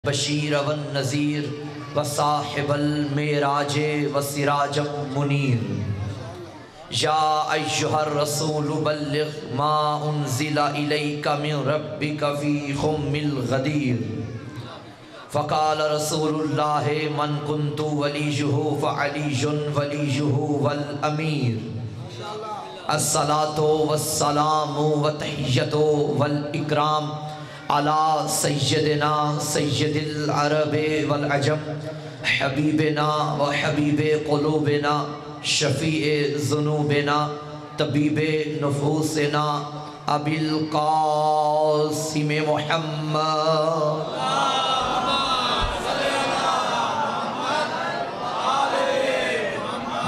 بشیر والنذیر وصاحب المعراج وسراجا منیر یا ایھا الرسول بلغ ما انزل الیک من ربک فی ام الغدیر فقال رسول اللہ من کنت ولیہ فعلی ولیہ والامیر الصلاة والسلام والتحیۃ والاکرام علی سیدنا سید العرب والعجم حبیبنا و حبیب قلوبنا شفیع ذنوبنا طبیب نفوسنا ابی القاسم محمد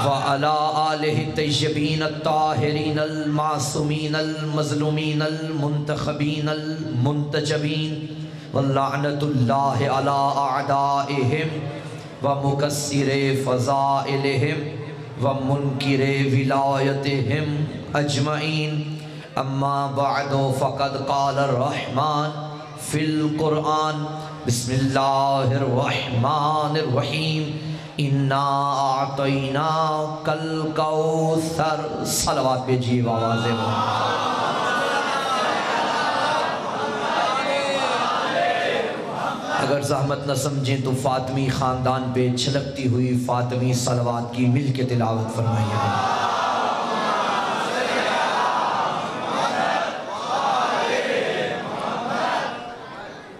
وعلى آلہ الطیبین الطاہرین المعصومین المظلومین المنتخبین المنتجبین واللعنۃ اللہ علی اعدائہم ومکسر فضائلہم ومنکر ولایتہم اجمعین اما بعد فقد قال الرحمن فی القرآن بسم اللہ الرحمن الرحیم اِنَّا أَعْطَيْنَاكَ الْكَوْثَرَ صلوات پہ جیو آوازیں ہوں اگر زحمت نہ سمجھیں تو فاطمی خاندان پہ چھلکتی ہوئی فاطمی صلوات کی مل کے تلاوت فرمائیے گا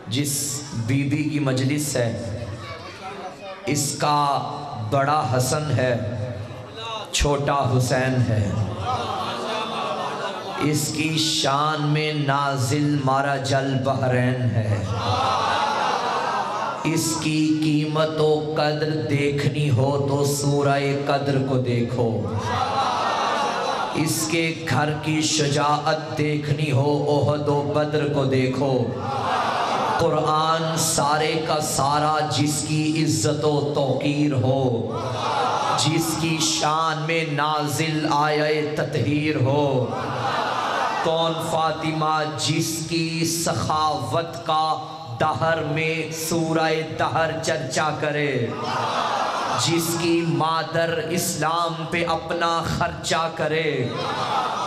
جس بی بی کی مجلس ہے اس کا بڑا حسن ہے چھوٹا حسین ہے اس کی شان میں نازل مارا جل بحرین ہے اس کی قیمت و قدر دیکھنی ہو تو سورہ قدر کو دیکھو اس کے گھر کی شجاعت دیکھنی ہو احد و بدر کو دیکھو قرآن سارے کا سارا جس کی عزت و توقیر ہو جس کی شان میں نازل آیے تطہیر ہو کون فاطمہ جس کی سخاوت کا دہر میں سورہ دہر چرچا کرے جس کی مادر اسلام پہ اپنا خرچہ کرے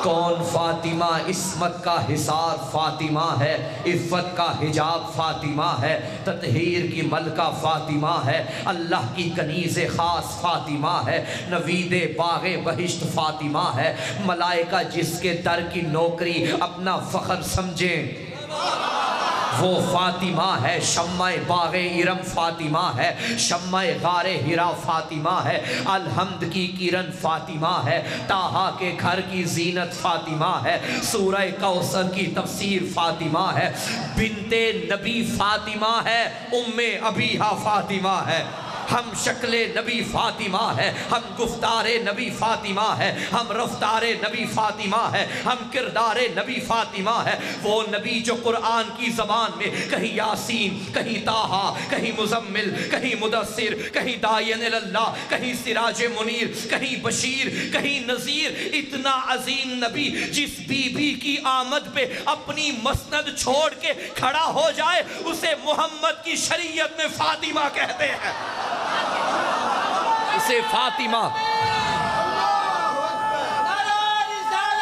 کون فاطمہ عصمت کا حصار فاطمہ ہے عفت کا حجاب فاطمہ ہے تطہیر کی ملکہ فاطمہ ہے اللہ کی کنیز خاص فاطمہ ہے نوید باغ بہشت فاطمہ ہے ملائکہ جس کے در کی نوکری اپنا فخر سمجھیں وہ فاطمہ ہے شمع باغ ارم فاطمہ ہے شمع غار ہرا فاطمہ ہے الحمد کی کرن فاطمہ ہے طٰہٰ کے گھر کی زینت فاطمہ ہے سورہ کوثر کی تفسیر فاطمہ ہے بنت نبی فاطمہ ہے ام ابیہا فاطمہ ہے ہم شکل نبی فاطمہ ہے ہم گفتار نبی فاطمہ ہے ہم رفتار نبی فاطمہ ہے ہم کردار نبی فاطمہ ہے وہ نبی جو قرآن کی زبان میں کہیں یاسین کہیں طٰہٰ کہیں مزمل کہیں مدثر کہیں داعین اللہ کہیں سراج منیر کہیں بشیر کہیں نذیر اتنا عظیم نبی جس بی بی کی آمد پہ اپنی مسند چھوڑ کے کھڑا ہو جائے اسے محمد کی شریعت میں فاطمہ کہتے ہیں اسے فاطمہ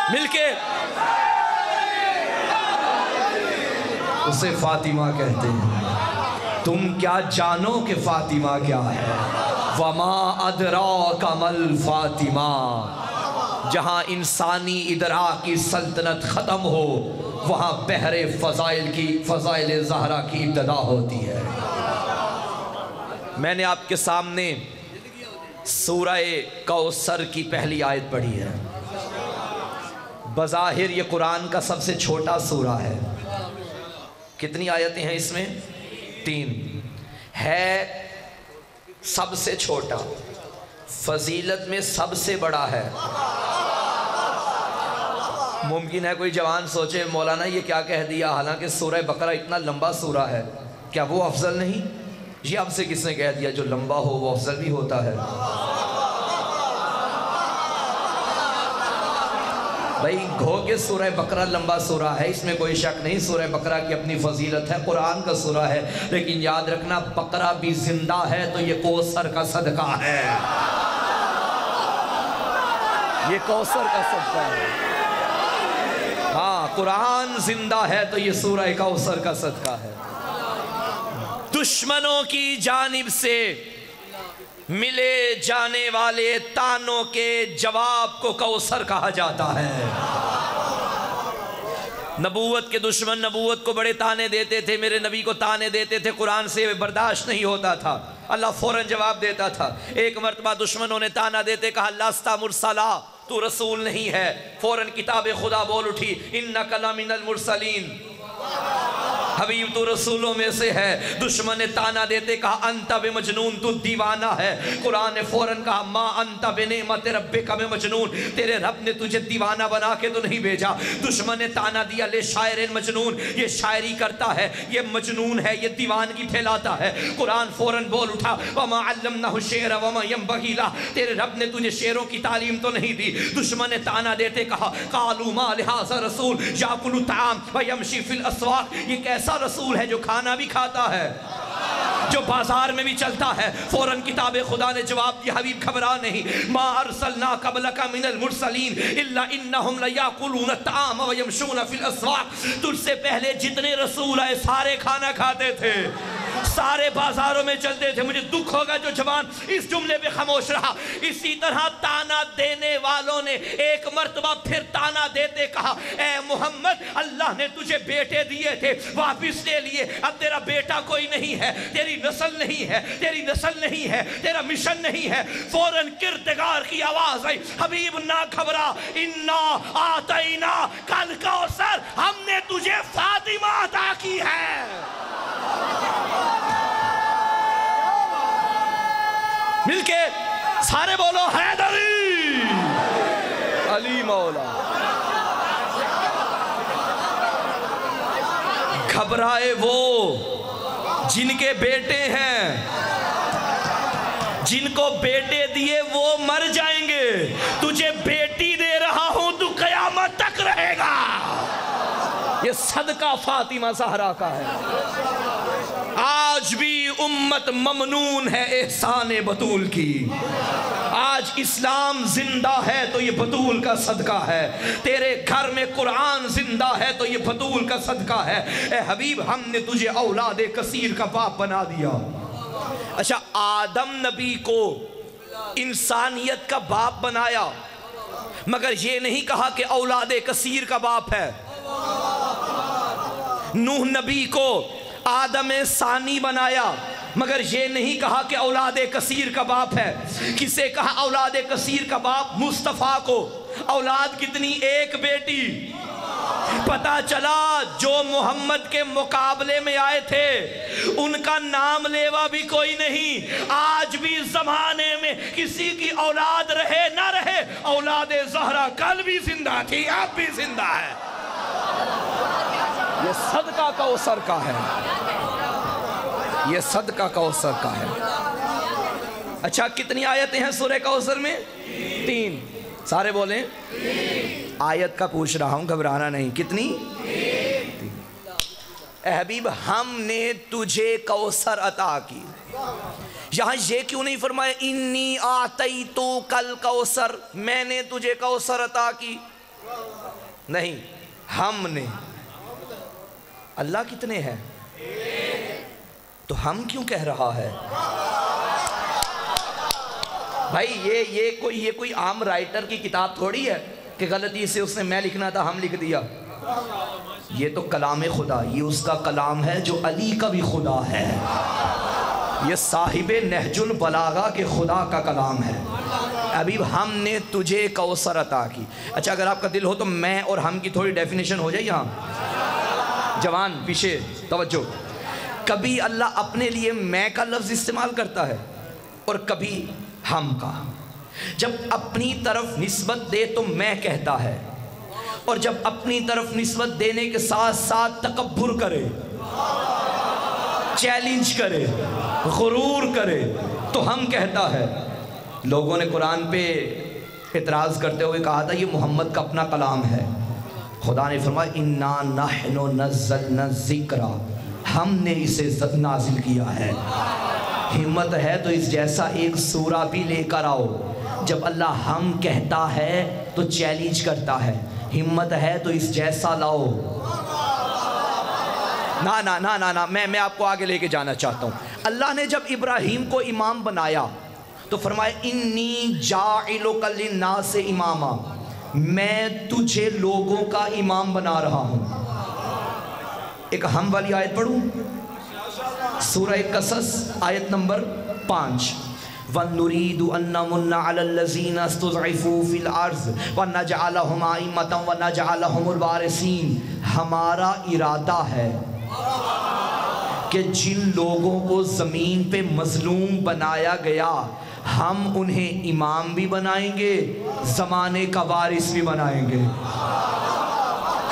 مل کے اسے فاطمہ کہتے ہیں تم کیا جانو کہ فاطمہ کیا ہے وما ادراک مل فاطمہ جہاں انسانی ادراک کی سلطنت ختم ہو وہاں بحر فضائل زہرا کی ابتدا ہوتی ہے میں نے آپ کے سامنے سورہ کوثر کی پہلی آیت پڑھی ہے بظاہر یہ قرآن کا سب سے چھوٹا سورہ ہے کتنی آیتیں ہیں اس میں 3 ہے سب سے چھوٹا فضیلت میں سب سے بڑا ہے ممکن ہے کوئی جوان سوچے مولانا یہ کیا کہہ دیا حالانکہ سورہ بقرہ اتنا لمبا سورہ ہے کیا وہ افضل نہیں یہ آپ سے کس نے کہہ دیا جو لمبا ہو وہ افضل بھی ہوتا ہے بھائی گھو کے سورہ بقرہ لمبا سورہ ہے، اس میں کوئی شک نہیں، سورہ بقرہ کی اپنی فضیلت ہے، قرآن کا سورہ ہے، لیکن یاد رکھنا بقرہ بھی زندہ ہے تو یہ کوثر کا صدقہ ہے، یہ کوثر کا صدقہ ہے۔ ہاں قرآن زندہ ہے تو یہ سورہ کوثر کا صدقہ ہے۔ دشمنوں کی جانب سے ملے جانے والے تانوں کے جواب کو کوثر کہا جاتا ہے۔ نبوت کے دشمن نبوت کو بڑے تانے دیتے تھے، میرے نبی کو تانے دیتے تھے، قرآن سے برداشت نہیں ہوتا تھا، اللہ فوراً جواب دیتا تھا۔ ایک مرتبہ دشمنوں نے تانا دیتے کہا لَسْتَ مُرْسَلًا، تو رسول نہیں ہے، فوراً کتاب خدا بول اٹھی اِنَّكَ لَمِنَ الْمُرْسَلِينَ، حبیب تو رسولوں میں سے ہے۔ دشمن نے تانا دیتے کہا انت بمجنون، تو دیوانہ ہے۔ قرآن نے فوراً کہا ما انت بنعمت ربک بمجنون، تیرے رب نے تجھے دیوانہ بنا کے تو نہیں بھیجا۔ دشمن نے تانا دیا لے شاعر مجنون، یہ شاعری کرتا ہے، یہ مجنون ہے، یہ دیوانگی پھیلاتا ہے۔ قرآن فوراً بول اٹھا وما علمناہ الشعر وما ينبغی لہ، تیرے رب نے تجھے شعروں کی تعلیم تو نہیں دی۔ دشمن نے تانا دیتے کہا قالوا ما لہذا رسول یاکل الطعام ویمشی فی الاسواق، یہ کیسا رسول ہے جو کھانا بھی کھاتا ہے، جو بازار میں بھی چلتا ہے۔ فوراً کتاب خدا نے جواب دیا حبیب گھبرا نہیں، ما ارسلنا قبلک من المرسلین الا انہم لیاکلون الطعام ویمشون فی الاسواق، تجھ سے پہلے جتنے رسول آئے سارے کھانا کھاتے تھے، سارے بازاروں میں چلتے تھے۔ مجھے دکھ ہوگا جو جوان اس جملے پہ خاموش رہا۔ اسی طرح تانا دینے والوں نے ایک مرتبہ پھر تانا دیتے کہا اے محمد اللہ نے تجھے بیٹے دیے تھے، واپس لے لیے، اب تیرا بیٹا کوئی نہیں ہے، تیری نسل نہیں ہے، تیری نسل نہیں ہے، تیرا مشن نہیں ہے۔ فوراً کردگار کی آواز آئی حبیب نہ گھبرا، انا آتینا کل کوثر، ہم نے تجھے فاطمہ عطا کی ہے۔ مل کے سارے بولو حیدری علی مولا۔ گھبرائے وہ جن کے بیٹے ہیں، جن کو بیٹے دیے وہ مر جائیں گے، تجھے بیٹی دے رہا ہوں تو قیامت تک رہے گا۔ یہ صدقہ فاطمہ زہرا کا ہے۔ آج بھی امت ممنون ہے احسان بطول کی، آج اسلام زندہ ہے تو یہ بطول کا صدقہ ہے، تیرے گھر میں قرآن زندہ ہے تو یہ بطول کا صدقہ ہے۔ اے حبیب ہم نے تجھے اولاد کثیر کا باپ بنا دیا۔ اچھا آدم نبی کو انسانیت کا باپ بنایا، مگر یہ نہیں کہا کہ اولاد کثیر کا باپ ہے۔ نوح نبی کو آدم ثانی بنایا، مگر یہ نہیں کہا کہ اولاد کثیر کا باپ ہے۔ کسے کہا اولاد کثیر کا باپ؟ مصطفیٰ کو۔ اولاد کتنی؟ ایک بیٹی۔ پتا چلا جو محمد کے مقابلے میں آئے تھے ان کا نام لیوا بھی کوئی نہیں۔ آج بھی زمانے میں کسی کی اولاد رہے نہ رہے، اولاد زہرا کل بھی زندہ تھی، اب بھی زندہ ہے۔ یہ صدقہ کوثر کا ہے، یہ صدقہ کوثر کا ہے۔ اچھا کتنی آیتیں ہیں سورہ کوثر میں؟ 3۔ سارے بولیں آیت کا پوچھ رہا ہوں، گھبرانا نہیں۔ کتنی؟ 3۔ اے حبیب ہم نے تجھے کوثر عطا کی، یہاں یہ کیوں نہیں فرمایا انی آتیتوک الکوثر، میں نے تجھے کوثر عطا کی؟ نہیں، ہم نے۔ اللہ کتنے ہیں؟ تو ہم کیوں کہہ رہا ہے؟ بھائی یہ کوئی عام رائٹر کی کتاب تھوڑی ہے کہ غلطی سے اس نے میں لکھنا تھا ہم لکھ دیا۔ یہ تو کلام خدا، یہ اس کا کلام ہے جو علی کا بھی خدا ہے، یہ صاحب نہج البلاغہ کے خدا کا کلام ہے۔ حبیب ہم نے تجھے کوثر عطا کی۔ اچھا اگر آپ کا دل ہو تو میں اور ہم کی تھوڑی ڈیفینیشن ہو جائے یہاں۔ جوان پیچھے توجہ، کبھی اللہ اپنے لیے میں کا لفظ استعمال کرتا ہے اور کبھی ہم کا۔ جب اپنی طرف نسبت دے تو میں کہتا ہے، اور جب اپنی طرف نسبت دینے کے ساتھ ساتھ تکبر کرے، چیلنج کرے، غرور کرے تو ہم کہتا ہے۔ لوگوں نے قرآن پہ اعتراض کرتے ہوئے کہا تھا یہ محمد کا اپنا کلام ہے. خدا نے فرمایا اِنَّا نَحْنُ نَزَّلْنَا الذِّکْرَ، ہم نے اسے نازل کیا ہے. ہمت ہے تو اس جیسا ایک سورہ بھی لے کر آؤ. جب اللہ ہم کہتا ہے تو چیلنج کرتا ہے. ہمت ہے تو اس جیسا لاؤ. نا نا نا نا نا میں آپ کو آگے لے کے جانا چاہتا ہوں. اللہ نے جب ابراہیم کو امام بنایا تو فرمایا انی جاعلک للناس اماما، میں تجھے لوگوں کا امام بنا رہا ہوں. ایک ہم والی آیت پڑھوں، سورہ قصص آیت نمبر 5. وَنُرِيدُ أَن نَّمُنَّ عَلَى الَّذِينَ اسْتُضْعِفُوا فِي الْأَرْضِ وَنَجْعَلَهُمْ أَئِمَّةً وَنَجْعَلَهُمُ الْوَارِثِينَ. ہمارا ارادہ ہے کہ جن لوگوں کو زمین پہ مظلوم بنایا گیا ہم انہیں امام بھی بنائیں گے، زمانے کا وارث بھی بنائیں گے.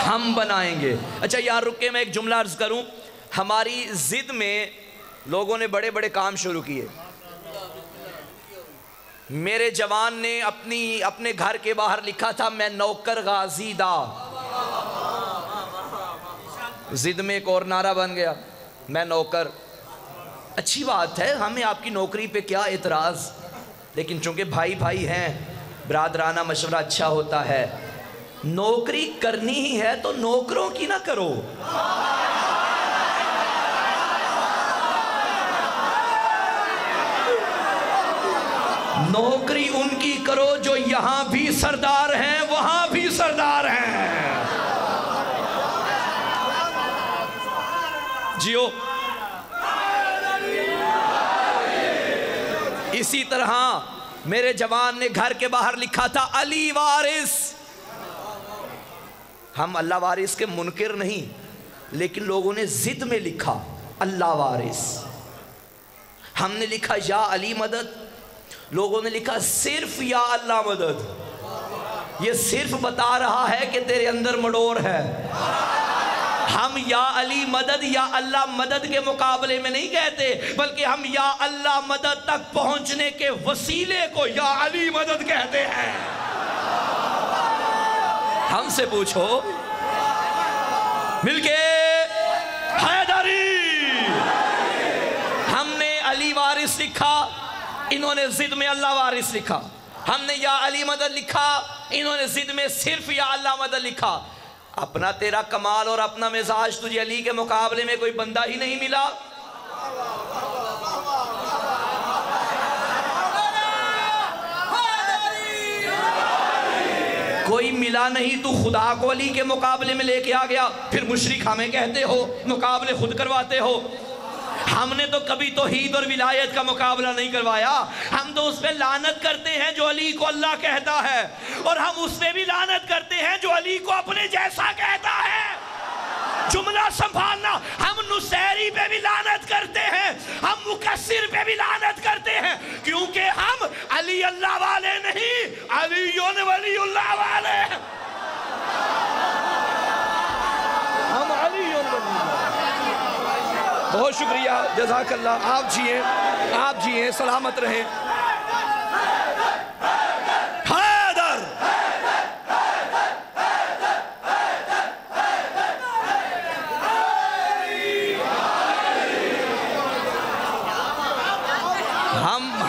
ہم بنائیں گے. اچھا یار رک کے میں ایک جملہ عرض کروں. ہماری ضد میں لوگوں نے بڑے بڑے کام شروع کیے. میرے جوان نے اپنے گھر کے باہر لکھا تھا میں نوکر غازی دا. ضد میں ایک اور نعرہ بن گیا میں نوکر. اچھی بات ہے، ہمیں آپ کی نوکری پہ کیا اعتراض، لیکن چونکہ بھائی بھائی ہیں برادرانہ مشورہ اچھا ہوتا ہے. نوکری کرنی ہی ہے تو نوکروں کی نہ کرو. نوکری ان کی کرو جو یہاں بھی سردار ہیں وہاں بھی سردار ہیں. جیو. اسی طرح میرے جوان نے گھر کے باہر لکھا تھا علی وارث. ہم اللہ وارث کے منکر نہیں، لیکن لوگوں نے ضد میں لکھا اللہ وارث. ہم نے لکھا یا علی مدد، لوگوں نے لکھا صرف یا اللہ مدد. یہ صرف بتا رہا ہے کہ تیرے اندر مڈور ہے. ہم یا علی مدد یا اللہ مدد کے مقابلے میں نہیں کہتے، بلکہ ہم یا اللہ مدد تک پہنچنے کے وسیلے کو یا علی مدد کہتے ہیں. ہم سے پوچھو مل کے حیدری. ہم نے علی وارث لکھا، انہوں نے ضد میں اللہ وارث لکھا. ہم نے یا علی مدد لکھا، انہوں نے ضد میں صرف یا اللہ مدد لکھا. اپنا تیرا کمال اور اپنا مزاج تجھے علی کے مقابلے میں کوئی بندہ ہی نہیں ملا. کوئی ملا نہیں، تو خدا کو علی کے مقابلے میں لے کے آ گیا. پھر مشرک ہمیں کہتے ہو، مقابلے خود کرواتے ہو. ہم نے تو کبھی توحید اور ولایت کا مقابلہ نہیں کروایا. ہم تو اس پہ لعنت کرتے ہیں جو علی کو اللہ کہتا ہے، اور ہم اس پہ بھی لعنت کرتے ہیں جو علی کو اپنے جیسا کہتا ہے. جملہ سنبھالنا. ہم نصیری پہ بھی لعنت کرتے ہیں، ہم مکسر پہ بھی لعنت کرتے ہیں، کیونکہ ہم علی اللہ والے نہیں، علی ولی اللہ والے. ہم علی ولی اللہ. بہت شکریہ، جزاک اللہ. آپ جیئیں سلامت رہیں. حیدر.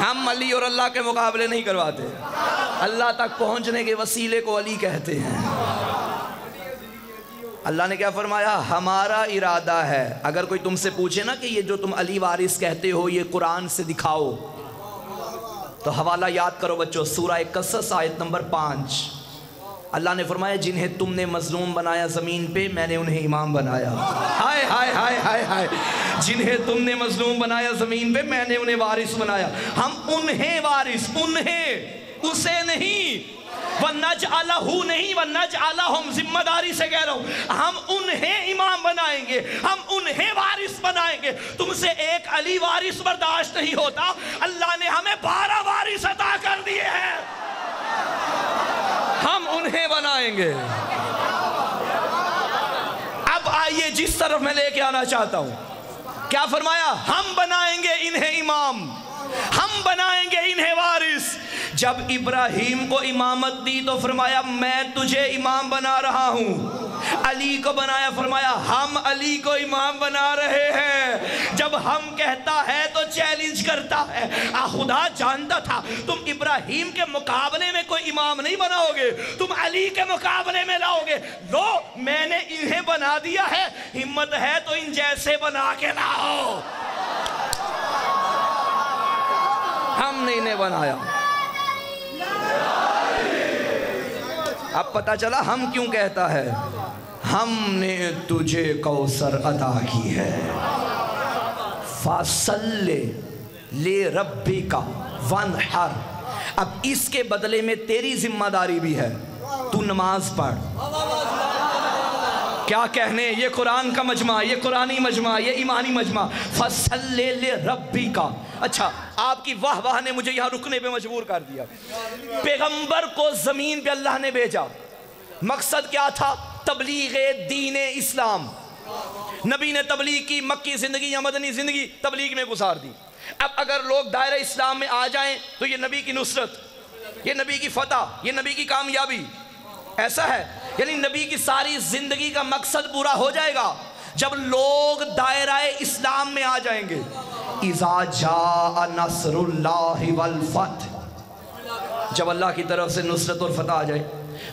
ہم علی اور اللہ کے مقابلے نہیں کرواتے. اللہ تک پہنچنے کے وسیلے کو علی کہتے ہیں. اللہ نے کیا فرمایا؟ ہمارا ارادہ ہے. اگر کوئی تم سے پوچھے نا کہ یہ جو تم علی وارث کہتے ہو یہ قرآن سے دکھاؤ، تو حوالہ یاد کرو بچوں، سورہ قصص آیت نمبر 5. اللہ نے فرمایا جنہیں تم نے مظلوم بنایا زمین پہ میں نے انہیں امام بنایا. ہائے ہائے ہائے ہائے ہائے. جنہیں تم نے مظلوم بنایا زمین پہ میں نے انہیں وارث بنایا. ہم انہیں وارث، انہیں، اسے نہیں. وَنَجْعَلَهُ نہیں، وَنَجْعَلَهُمْ ذمہ داری سے کہہ رہا ہوں. ہم انہیں امام بنائیں گے، ہم انہیں وارث بنائیں گے. تم سے ایک علی وارث برداشت نہیں ہوتا، اللہ نے ہمیں 12 وارث عطا کر دیے ہیں. ہم انہیں بنائیں گے. اب آئیے جس طرف میں لے کے آنا چاہتا ہوں. کیا فرمایا؟ ہم بنائیں گے انہیں امام، ہم بنائیں گے انہیں وارث. جب ابراہیم کو امامت دی تو فرمایا میں تجھے امام بنا رہا ہوں، علی کو بنایا فرمایا ہم علی کو امام بنا رہے ہیں۔ جب ہم کہتا ہے تو چیلنج کرتا ہے۔ خدا جانتا تھا تم ابراہیم کے مقابلے میں کوئی امام نہیں بناؤ گے، تم علی کے مقابلے میں لاؤ گے، لو میں نے انہیں بنا دیا ہے، ہمت ہے تو ان جیسے بنا کے لاؤ۔ ہم نے انہیں بنایا۔ اب پتہ چلا ہم کیوں کہتا ہے، ہم نے تجھے کوثر عطا کی ہے۔ فَصَلِّ لِرَبِّكَ وَانْحَرْ، اب اس کے بدلے میں تیری ذمہ داری بھی ہے، تو نماز پڑھ۔ کیا کہنے، یہ قرآن کا مجمع، یہ قرآنی مجمع، یہ ایمانی مجمع۔ فَصَلِّ لِرَبِّكَ۔ اچھا، آپ کی واہ واہ نے مجھے یہاں رکنے پہ مجبور کر دیا۔ پیغمبر کو زمین پہ اللہ نے بھیجا، مقصد کیا تھا؟ تبلیغ دین اسلام۔ نبی نے تبلیغ کی، مکی زندگی یا مدنی زندگی تبلیغ میں گزار دی۔ اب اگر لوگ دائرہ اسلام میں آ جائیں تو یہ نبی کی نصرت، یہ نبی کی فتح، یہ نبی کی کامیابی، ایسا ہے؟ یعنی نبی کی ساری زندگی کا مقصد پورا ہو جائے گا جب لوگ دائرہ اسلام میں آ جائیں گے۔ اذا جاء نصر اللہ والفتح، جب اللہ کی طرف سے نصرت اور فتح آ جائے۔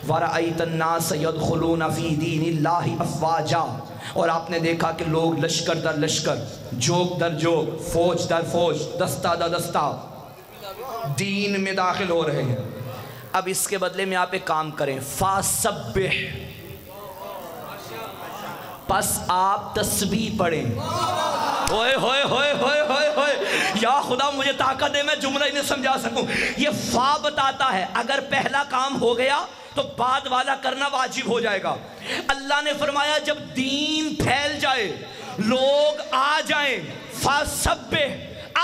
وَرَأَيْتَ النَّاسَ يَدْخُلُونَ فِي دِينِ اللَّهِ أَفْوَاجًا، اور آپ نے دیکھا کہ لوگ لشکر در لشکر، جوگ در جوگ، فوج در فوج، دستہ در دستہ دین میں داخل ہو رہے ہیں۔ اب اس کے بدلے میں آپ ایک کام کریں، فَسَبِّحْ، پس آپ تسبیح پڑھیں۔ ہوئے ہوئے ہوئے ہوئے ہوئے ہوئے، یا خدا مجھے طاقت دے میں جملہ انہیں سمجھا سکوں۔ یہ فا بتاتا ہے اگر پہلا کام ہو گیا تو بعد والا کرنا واجب ہو جائے گا۔ اللہ نے فرمایا جب دین پھیل جائے، لوگ آ جائیں، فَسَبِّحْ،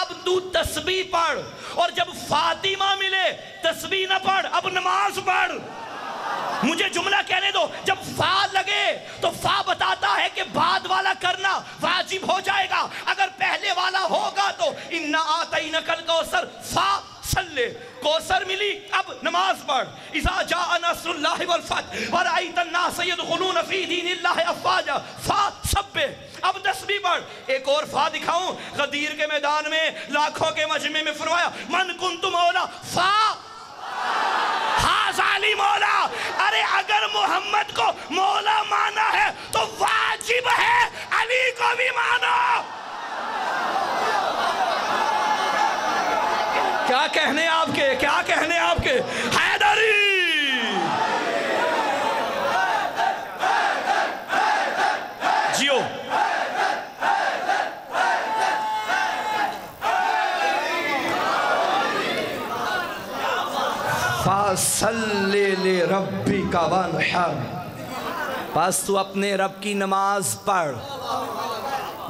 اب تو تسبیح پڑھ، اور جب فاطمہ ملے تسبیح نہ پڑھ، اب نماز پڑھ۔ مجھے جملہ کہنے دو، جب فا لگے تو فا بتاتا ہے کہ بعد والا کرنا واجب ہو جائے گا، اگر پہلے والا ہوگا تو اِنَّا آتَيْنَكَ الْكَوْثَرَ فا صلی، کوثر ملی اب نماز پڑھ۔ اِذَا جَاءَ نَصْرُ اللَّهِ وَالْفَتْحُ وَرَأَيْتَ النَّاسَ يَدْخُلُونَ فِي دِينِ اللَّهِ أَفْوَاجًا فَسَبِّحْ، اب تسبیح پڑھ۔ ایک اور فا دکھاؤں، غدیر کے میدان میں لاکھوں کے مجمع میں فرمایا من کنت مولا فا ہاذا علی مولا۔ ارے اگر محمد کو مولا مانا ہے تو واجب ہے علی کو بھی مانو۔ کیا کہنے آپ کے، کیا کہنے آپ کے؟ حیدری جیو۔ فَصَلِّ لِرَبِّكَ وَانْحَرْ، بس تو اپنے رب کی نماز پڑھ،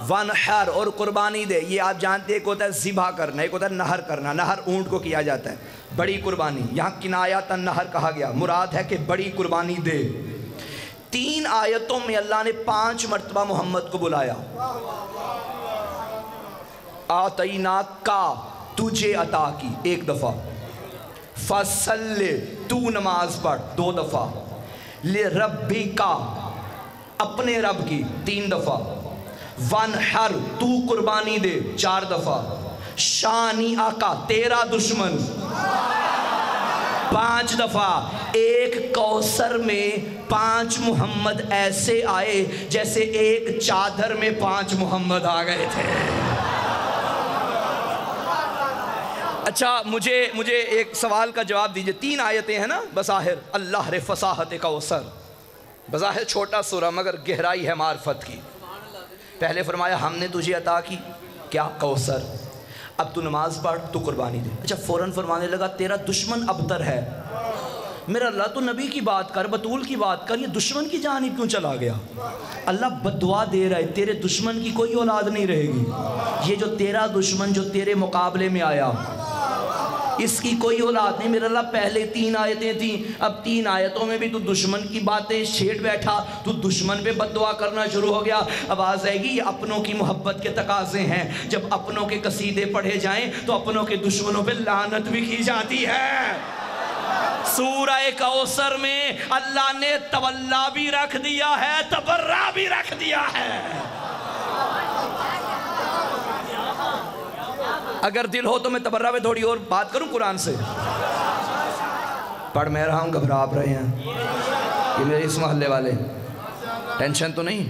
وَانْحَرْ، اور قربانی دے۔ یہ آپ جانتے ہیں ایک ہوتا ہے ذبح کرنا، ایک ہوتا ہے نہر کرنا۔ نہر اونٹ کو کیا جاتا ہے، بڑی قربانی، یہاں کنایۃ النہر کہا گیا، مراد ہے کہ بڑی قربانی دے۔ 3 آیتوں میں اللہ نے 5 مرتبہ محمد کو بلایا۔ آتیناکا، تجھے عطا کی، 1 دفعہ۔ فَصَلِّ، تو نماز پڑھ، 2 دفعہ۔ لِرَبِّكَ، اپنے رب کی، 3 دفعہ۔ وَانْحَرْ، تو قربانی دے، 4 دفعہ۔ شَانِئَکَ، تیرا دشمن، 5 دفعہ۔ ایک کوثر میں 5 محمد ایسے آئے جیسے ایک چادر میں 5 محمد آ گئے تھے۔ اچھا مجھے ایک سوال کا جواب دیجئے۔ 3 آیتیں ہیں نا بظاہر، اللہ رے فصاحت کوثر، بظاہر چھوٹا سورہ مگر گہرائی ہے معرفت کی۔ پہلے فرمایا ہم نے تجھے عطا کی کیا؟ کوثر۔ اب تو نماز پڑھ، تو قربانی دے۔ اچھا فوراً فرمانے لگا تیرا دشمن ابتر ہے۔ میرا اللہ تو نبی کی بات کر، بطول کی بات کر، یہ دشمن کی جانب کیوں چلا گیا؟ اللہ بددعا دے رہا ہے، تیرے دشمن کی کوئی اولاد نہیں رہے گی۔ یہ جو تیرا دشمن جو تیرے مقابلے میں آیا، اس کی کوئی اولاد نہیں۔ میرے اللہ پہلے 3 آیتیں تھیں، اب 3 آیتوں میں بھی تو دشمن کی باتیں چھیڑ بیٹھا، تو دشمن پہ بد دعا کرنا شروع ہو گیا۔ آواز آئے گی، یہ اپنوں کی محبت کے تقاضے ہیں، جب اپنوں کے قصیدے پڑھے جائیں تو اپنوں کے دشمنوں پہ لعنت بھی کی جاتی ہے۔ سورہ کوثر میں اللہ نے تولا بھی رکھ دیا ہے، تبرہ بھی رکھ دیا ہے۔ اگر دل ہو تو میں تبرہ پہ تھوڑی اور بات کروں قرآن سے۔ پڑھ میں رہا ہوں، گھبرا آپ رہے ہیں، یہ میرے اس محلے والے، ٹینشن تو نہیں۔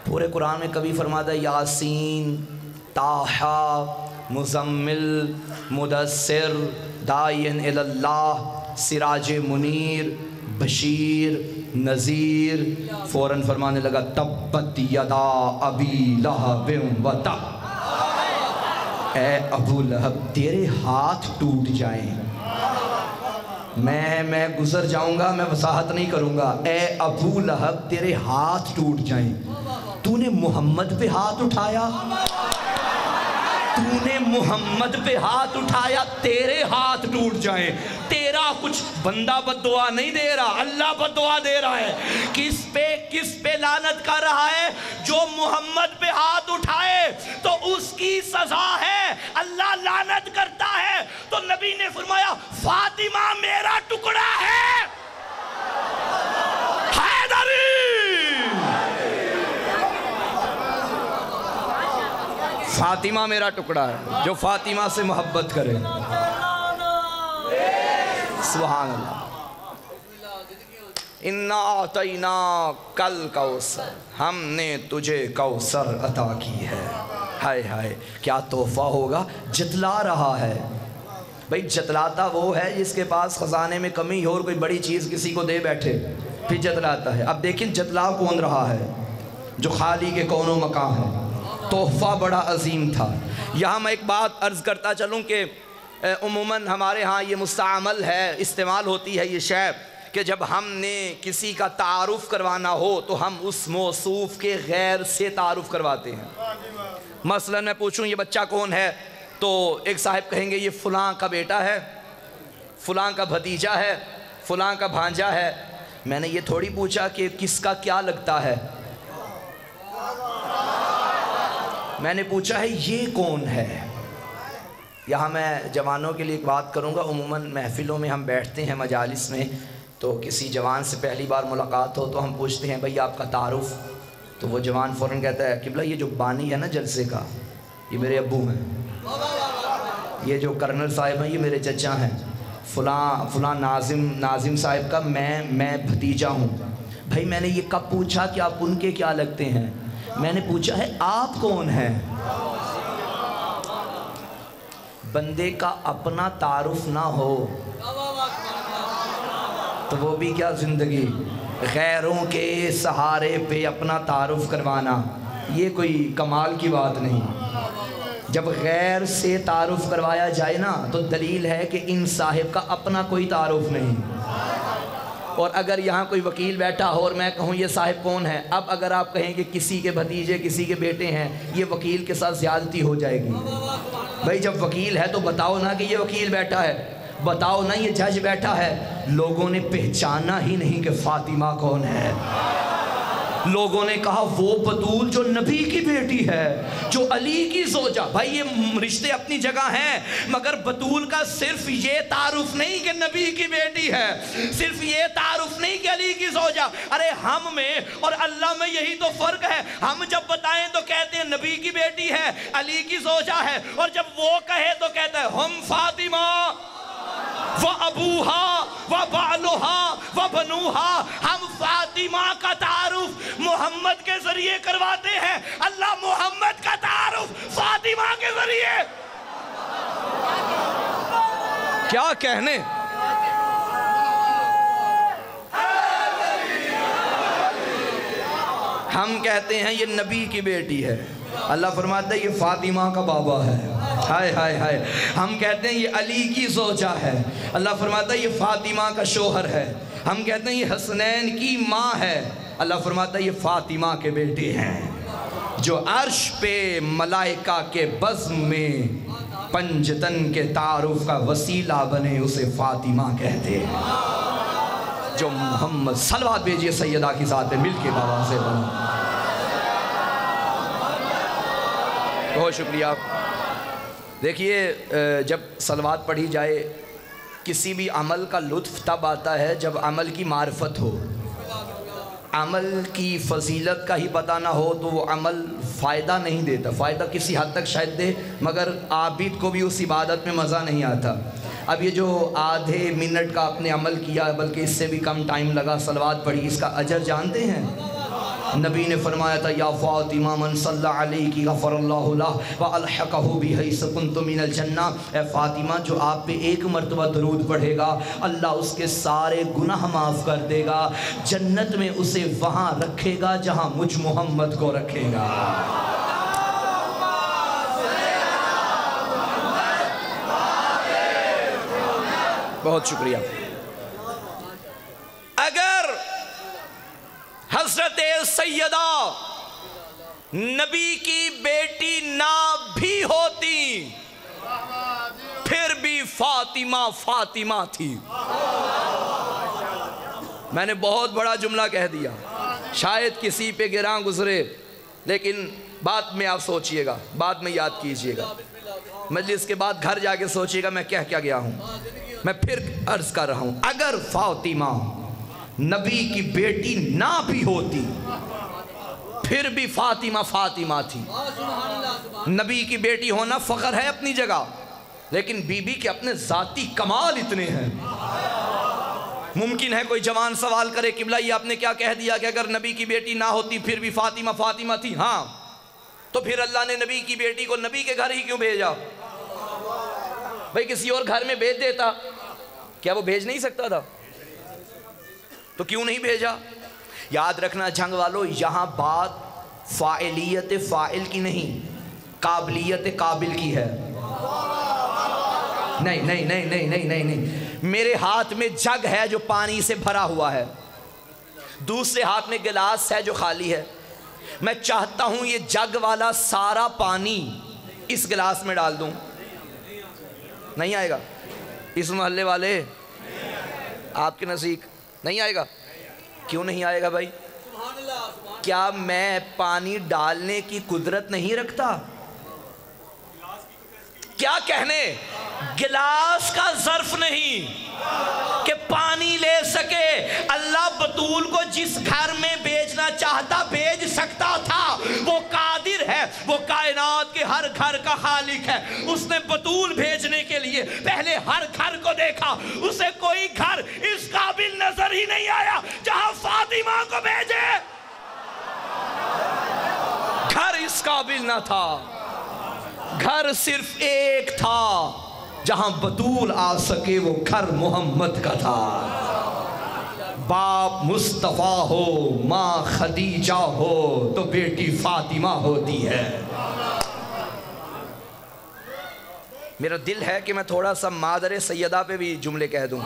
پورے قرآن میں کبھی فرماتا ہے یاسین، طٰہٰ، مزمل، مدثر، داعین الی اللہ، سراج منیر، بشیر، نذیر، فوراً فرمانے لگا تبت یدا ابی لہب و تب، اے ابو لہب تیرے ہاتھ ٹوٹ جائیں۔ میں گزر جاؤں گا، میں وضاحت نہیں کروں گا۔ اے ابو لہب تیرے ہاتھ ٹوٹ جائیں۔ تو نے محمد پہ ہاتھ اٹھایا، تو نے محمد پہ ہاتھ اٹھایا، تیرے ہاتھ ٹوٹ جائیں۔ تیرا کچھ بندہ بد دعا نہیں دے رہا، اللہ بد دعا دے رہا ہے۔ کس پہ لعنت کر رہا ہے؟ جو محمد پہ ہاتھ اٹھائے تو اس کی سزا ہے، اللہ لعنت کرتا ہے۔ تو نبی نے فرمایا فاطمہ میرا ٹکڑا ہے، حیدری۔ فاطمہ میرا ٹکڑا ہے، جو فاطمہ سے محبت کرے۔ سبحان اللہ۔ اِنَّا أَعْطَيْنَاكَ الْكَوْثَرَ، ہم نے تجھے کوثر عطا کی ہے۔ ہائے ہائے کیا تحفہ ہوگا، جتلا رہا ہے۔ بھئی جتلاتا وہ ہے جس کے پاس خزانے میں کمی ہو اور کوئی بڑی چیز کسی کو دے بیٹھے، پھر جتلاتا ہے۔ اب دیکھیں جتلا کون رہا ہے؟ جو خالی کے کون و مکان ہے۔ تحفہ بڑا عظیم تھا۔ یہاں میں ایک بات عرض کرتا چلوں کہ عموماً ہمارے ہاں یہ مستعمل ہے، استعمال ہوتی ہے یہ شے کہ جب ہم نے کسی کا تعارف کروانا ہو تو ہم اس موصوف کے غیر سے تعارف کرواتے ہیں۔ مثلا میں پوچھوں یہ بچہ کون ہے تو ایک صاحب کہیں گے یہ فلاں کا بیٹا ہے، فلاں کا بھتیجا ہے، فلاں کا بھانجا ہے۔ میں نے یہ تھوڑی پوچھا کہ کس کا کیا لگتا ہے، میں نے پوچھا ہے یہ کون ہے۔ یہاں میں جوانوں کے لیے ایک بات کروں گا، عموماً محفلوں میں ہم بیٹھتے ہیں مجالس میں تو کسی جوان سے پہلی بار ملاقات ہو تو ہم پوچھتے ہیں بھئی آپ کا تعارف، تو وہ جوان فوراً کہتا ہے قبلہ یہ جو بانی ہے نا جلسے کا یہ میرے ابو ہیں، یہ جو کرنل صاحب ہیں یہ میرے چچا ہیں، فلاں ناظم صاحب کا میں بھتیجا ہوں۔ بھئی میں نے یہ کب پوچھا کہ آپ ان کے کیا لگتے ہیں؟ میں نے پوچھا ہے آپ کون ہیں؟ بندے کا اپنا تعارف نہ ہو تو وہ بھی کیا زندگی، غیروں کے سہارے پہ اپنا تعارف کروانا یہ کوئی کمال کی بات نہیں۔ جب غیر سے تعارف کروایا جائے نا تو دلیل ہے کہ ان صاحب کا اپنا کوئی تعارف نہیں۔ اور اگر یہاں کوئی وکیل بیٹھا ہو اور میں کہوں یہ صاحب کون ہے، اب اگر آپ کہیں کہ کسی کے بھتیجے کسی کے بیٹے ہیں، یہ وکیل کے ساتھ زیادتی ہو جائے گی۔ بھائی جب وکیل ہے تو بتاؤ نا کہ یہ وکیل بیٹھا ہے، بتاؤ نا یہ جج بیٹھا ہے۔ لوگوں نے پہچانا ہی نہیں کہ فاطمہ کون ہے۔ لوگوں نے کہا وہ بطول جو نبی کی بیٹی ہے، جو علی کی زوجہ۔ بھائی یہ رشتے اپنی جگہ ہیں مگر بطول کا صرف یہ تعارف نہیں کہ نبی کی بیٹی ہے، صرف یہ تعارف نہیں کہ علی کی زوجہ۔ ارے ہم میں اور اللہ میں یہی تو فرق ہے، ہم جب بتائیں تو کہتے ہیں نبی کی بیٹی ہے، علی کی زوجہ ہے، اور جب وہ کہے تو کہتا ہے ہم فاطمہ وَأَبُوهَا وَبَعْلُهَا وَبَنُوهَا۔ ہم فاطمہ کا تعارف محمد کے ذریعے کرواتے ہیں، اللہ محمد کا تعارف فاطمہ کے ذریعے۔ کیا کہنے، ہم کہتے ہیں یہ نبی کی بیٹی ہے، اللہ فرماتا ہے یہ فاطمہ کا بابا ہے۔ ہائے ہائے ہائے، ہم کہتے ہیں یہ علی کی زوجہ ہے، اللہ فرماتا ہے یہ فاطمہ کا شوہر ہے۔ ہم کہتے ہیں یہ حسنین کی ماں ہے، اللہ فرماتا ہے یہ فاطمہ کے بیٹے ہیں۔ جو عرش پہ ملائکہ کے بزم میں پنجتن کے تعارف کا وسیلہ بنے اسے فاطمہ کہتے ہیں. جو محمد صلوات بھیجیے سیدہ کی ذات پہ مل کے بابا سے بنا. بہت شکریہ. دیکھیے جب صلوات پڑھی جائے کسی بھی عمل کا لطف تب آتا ہے جب عمل کی معرفت ہو. عمل کی فضیلت کا ہی پتہ نہ ہو تو وہ عمل فائدہ نہیں دیتا. فائدہ کسی حد تک شاید دے مگر عابد کو بھی اس عبادت میں مزہ نہیں آتا. اب یہ جو آدھے منٹ کا آپ نے عمل کیا بلکہ اس سے بھی کم ٹائم لگا صلوات پڑھی, اس کا اجر جانتے ہیں؟ نبی نے فرمایا تھا یا فاطمہ من صلی علیکی غفر اللہ لہ والحقہ بحیث کنت من الجنہ. اے فاطمہ جو آپ پہ ایک مرتبہ درود پڑھے گا اللہ اس کے سارے گناہ معاف کر دے گا, جنت میں اسے وہاں رکھے گا جہاں مجھ محمد کو رکھے گا. بہت شکریہ. اگر حضرت سیدہ نبی کی بیٹی نہ بھی ہوتی پھر بھی فاطمہ فاطمہ تھی. میں نے بہت بڑا جملہ کہہ دیا, شاید کسی پہ گراں گزرے, لیکن بعد میں آپ سوچئے گا, بعد میں یاد کیجئے گا, مجلس کے بعد گھر جا کے سوچئے گا میں کہہ کیا گیا ہوں. میں پھر عرض کر رہا ہوں, اگر فاطمہ نبی کی بیٹی نہ بھی ہوتی پھر بھی فاطمہ فاطمہ تھی. نبی کی بیٹی ہونا فخر ہے اپنی جگہ, لیکن بی بی کے اپنے ذاتی کمال اتنے ہیں. ممکن ہے کوئی جوان سوال کرے قبلہ یہ آپ نے کیا کہہ دیا کہ اگر نبی کی بیٹی نہ ہوتی پھر بھی فاطمہ فاطمہ تھی. ہاں تو پھر اللہ نے نبی کی بیٹی کو نبی کے گھر ہی کیوں بھیجا؟ بھئی کسی اور گھر میں بھیج دیتا, کیا وہ بھیج نہیں سکتا تھا؟ تو کیوں نہیں بھیجا؟ یاد رکھنا جنگ والو, یہاں بات فاعلیت فاعل کی نہیں, قابلیت قابل کی ہے. نہیں نہیں نہیں نہیں نہیں نہیں نہیں. میرے ہاتھ میں جگ ہے جو پانی سے بھرا ہوا ہے, دوسرے ہاتھ میں گلاس ہے جو خالی ہے. میں چاہتا ہوں یہ جگ والا سارا پانی اس گلاس میں ڈال دوں, نہیں آئے گا؟ اس محلے والے آپ کے نزدیک نہیں آئے گا؟ کیوں نہیں آئے گا بھائی؟ کیا میں پانی ڈالنے کی قدرت نہیں رکھتا؟ کیا کہنے, گلاس کا ظرف نہیں کہ پانی لے سکے. اللہ بطول کو جس گھر میں بھیجنا چاہتا بھیج سکتا تھا. وہ قادر ہے, وہ کائنات کے ہر گھر کا خالق ہے. اس نے بطول بھیجنے کے لیے پہلے ہر گھر کو دیکھا, اسے کوئی گھر اس قابل نظر ہی نہیں آیا جہاں فاطمہ کو بھیجے. گھر اس قابل نہ تھا, گھر صرف ایک تھا جہاں بطول آ سکے, وہ گھر محمد کا تھا. باپ مصطفیٰ ہو, ماں خدیجہ ہو تو بیٹی فاطمہ ہوتی ہے. میرا دل ہے کہ میں تھوڑا سا مادر سیدہ پہ بھی جملے کہہ دوں,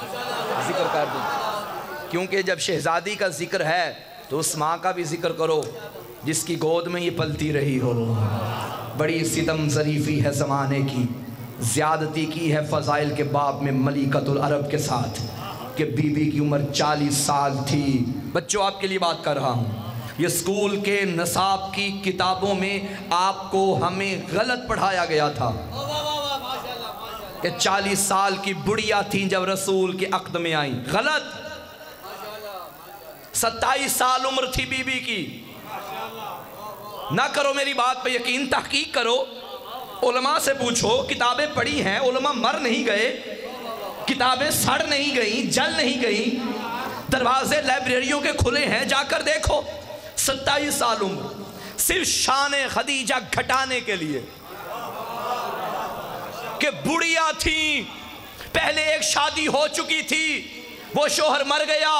ذکر کر دوں, کیونکہ جب شہزادی کا ذکر ہے تو اس ماں کا بھی ذکر کرو جس کی گود میں یہ پلتی رہی ہو. بڑی ستم ظریفی ہے زمانے کی, زیادتی کی ہے فضائل کے باب میں ملکۃ العرب کے ساتھ کہ بی بی کی عمر 40 سال تھی. بچوں آپ کے لیے بات کر رہا ہوں, یہ اسکول کے نصاب کی کتابوں میں آپ کو ہمیں غلط پڑھایا گیا تھا کہ 40 سال کی بڑھیا تھیں جب رسول کے عقد میں آئیں. غلط. 27 سال عمر تھی بی بی کی. نہ کرو میری بات پہ یقین, تحقیق کرو, علماء سے پوچھو, کتابیں پڑھی ہیں, علماء مر نہیں گئے, کتابیں سڑ نہیں گئیں, جل نہیں گئیں, دروازے لائبریریوں کے کھلے ہیں, جا کر دیکھو. 27 سال عمر صرف شان خدیجہ گھٹانے کے لیے کہ بڑھیا تھی, پہلے ایک شادی ہو چکی تھی, وہ شوہر مر گیا,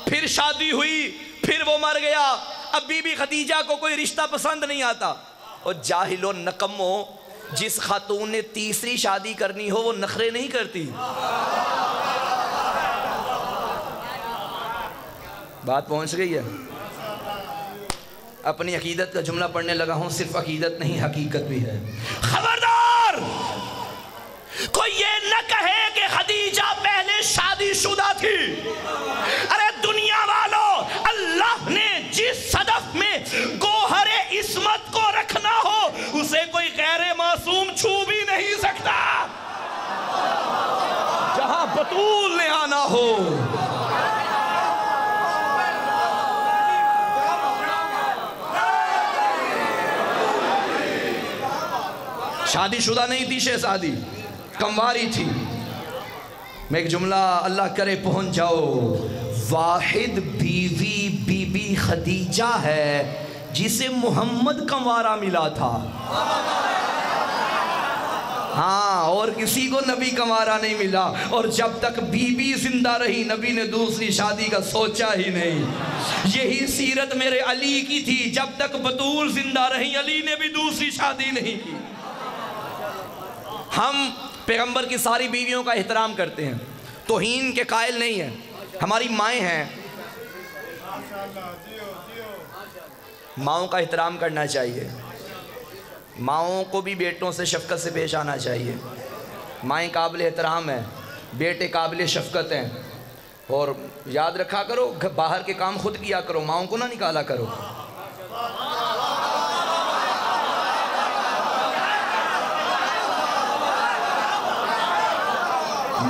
پھر شادی ہوئی, پھر وہ مر گیا, اب بی بی خدیجہ کو کوئی رشتہ پسند نہیں آتا. اور جاہل و نکمو, جس خاتون نے تیسری شادی کرنی ہو وہ نخرے نہیں کرتی. بات پہنچ گئی ہے. اپنی عقیدت کا جملہ پڑھنے لگا ہوں، صرف عقیدت نہیں حقیقت بھی ہے۔ خبردار کوئی یہ نہ کہے کہ خدیجہ پہلے شادی شدہ تھی۔ ارے دنیا والوں، اللہ نے جس صدف میں گوہر عصمت کو رکھنا ہو اسے کوئی غیر معصوم چھو بھی نہیں سکتا۔ جہاں بطول نے آنا ہو، شادی شدہ نہیں تھی شہزادی، کمواری تھی۔ میں ایک جملہ اللہ کرے پہنچ جاؤ، واحد بیوی بی بی خدیجہ ہے جسے محمد کنوارا ملا تھا۔ ہاں، اور کسی کو نبی کنوارا نہیں ملا، اور جب تک بی بی زندہ رہی نبی نے دوسری شادی کا سوچا ہی نہیں۔ یہی سیرت میرے علی کی تھی، جب تک بطول زندہ رہی علی نے بھی دوسری شادی نہیں کی۔ ہم پیغمبر کی ساری بیویوں کا احترام کرتے ہیں، توہین کے قائل نہیں ہیں، ہماری مائیں ہیں، ماؤں کا احترام کرنا چاہیے، ماؤں کو بھی بیٹوں سے شفقت سے پیش آنا چاہیے۔ مائیں قابل احترام ہیں، بیٹے قابل شفقت ہیں، اور یاد رکھا کرو باہر کے کام خود کیا کرو، ماؤں کو نہ نکالا کرو۔